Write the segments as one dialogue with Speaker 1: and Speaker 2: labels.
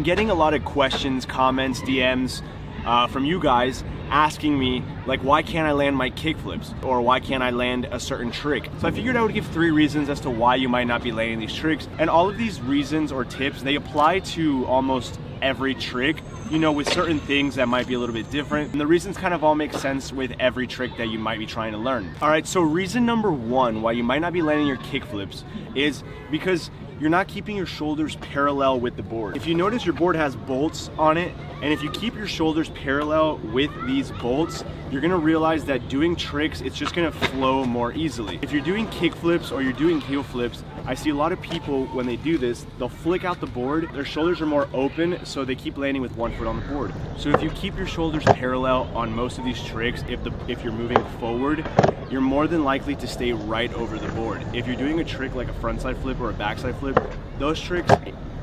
Speaker 1: Getting a lot of questions, comments, DMs from you guys asking me like, why can't I land my kickflips, or why can't I land a certain trick? So I figured I would give 3 reasons as to why you might not be landing these tricks, and all of these reasons or tips, they apply to almost every trick, you know, with certain things that might be a little bit different, and the reasons kind of all make sense with every trick that you might be trying to learn. All right, so reason number 1 why you might not be landing your kickflips is because you're not keeping your shoulders parallel with the board. If you notice, your board has bolts on it, and if you keep your shoulders parallel with these bolts, you're gonna realize that doing tricks, it's just gonna flow more easily. If you're doing kickflips or you're doing heel flips, I see a lot of people, when they do this, they'll flick out the board, their shoulders are more open, so they keep landing with 1 foot on the board. So if you keep your shoulders parallel on most of these tricks, if you're moving forward, you're more than likely to stay right over the board. If you're doing a trick like a frontside flip or a backside flip, those tricks,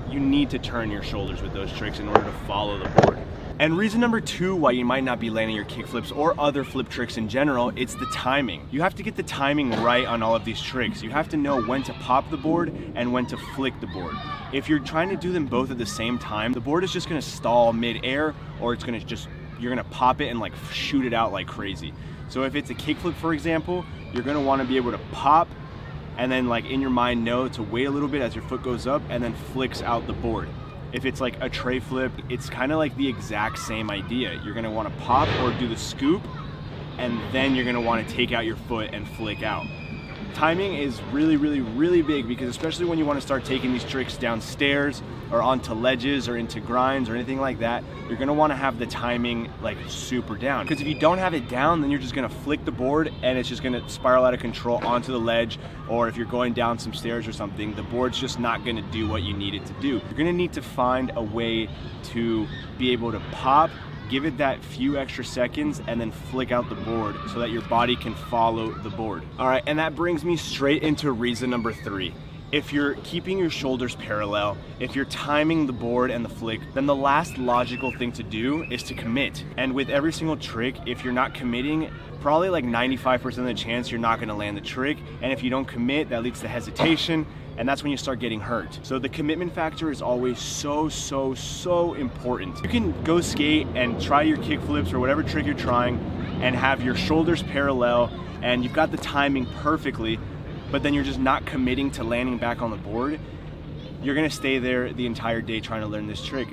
Speaker 1: you need to turn your shoulders with those tricks in order to follow the board. And reason number 2 why you might not be landing your kickflips or other flip tricks in general, it's the timing. You have to get the timing right on all of these tricks. You have to know when to pop the board and when to flick the board. If you're trying to do them both at the same time, the board is just gonna stall mid-air, or it's gonna you're gonna pop it and like shoot it out like crazy. So if it's a kickflip, for example, you're gonna wanna be able to pop and then like in your mind know to wait a little bit as your foot goes up and then flicks out the board. If it's like a tray flip, it's kind of like the exact same idea. You're gonna wanna pop or do the scoop, and then you're gonna wanna take out your foot and flick out. Timing is really big, because especially when you wanna start taking these tricks downstairs or onto ledges or into grinds or anything like that, you're gonna wanna have the timing like super down. Because if you don't have it down, then you're just gonna flick the board and it's just gonna spiral out of control onto the ledge, or if you're going down some stairs or something, the board's just not gonna do what you need it to do. You're gonna need to find a way to be able to pop, give it that few extra seconds, and then flick out the board so that your body can follow the board. All right, and that brings me straight into reason number 3. If you're keeping your shoulders parallel, if you're timing the board and the flick, then the last logical thing to do is to commit. And with every single trick, if you're not committing, probably like 95% of the chance you're not gonna land the trick. And if you don't commit, that leads to hesitation, and that's when you start getting hurt. So the commitment factor is always so important. You can go skate and try your kickflips or whatever trick you're trying and have your shoulders parallel and you've got the timing perfectly, but then you're just not committing to landing back on the board. You're gonna stay there the entire day trying to learn this trick.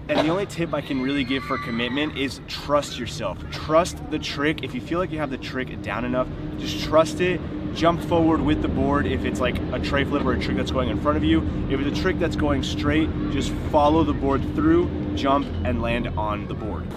Speaker 1: And the only tip I can really give for commitment is trust yourself. Trust the trick. If you feel like you have the trick down enough, just trust it. Jump forward with the board if it's like a tray flip or a trick that's going in front of you. If it's a trick that's going straight, just follow the board through, jump, and land on the board.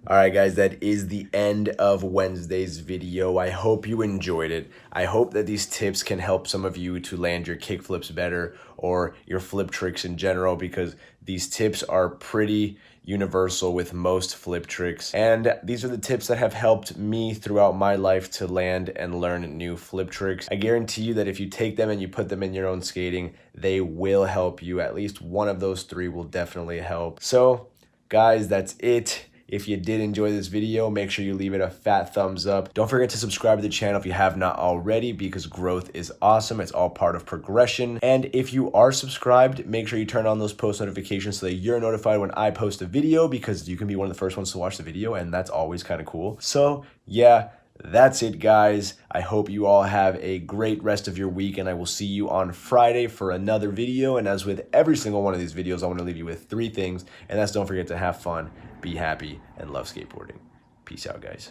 Speaker 2: All right, guys, that is the end of Wednesday's video. I hope you enjoyed it. I hope that these tips can help some of you to land your kickflips better or your flip tricks in general, because these tips are pretty universal with most flip tricks. And these are the tips that have helped me throughout my life to land and learn new flip tricks. I guarantee you that if you take them and you put them in your own skating, they will help you. At least one of those 3 will definitely help. So, guys, that's it. If you did enjoy this video, make sure you leave it a fat thumbs up. Don't forget to subscribe to the channel if you have not already, because growth is awesome. It's all part of progression. And if you are subscribed, make sure you turn on those post notifications so that you're notified when I post a video, because you can be one of the first ones to watch the video, and that's always kind of cool. So yeah, that's it, guys. I hope you all have a great rest of your week, and I will see you on Friday for another video. And as with every single one of these videos, I want to leave you with 3 things, and that's: don't forget to have fun, be happy, and love skateboarding. Peace out, guys.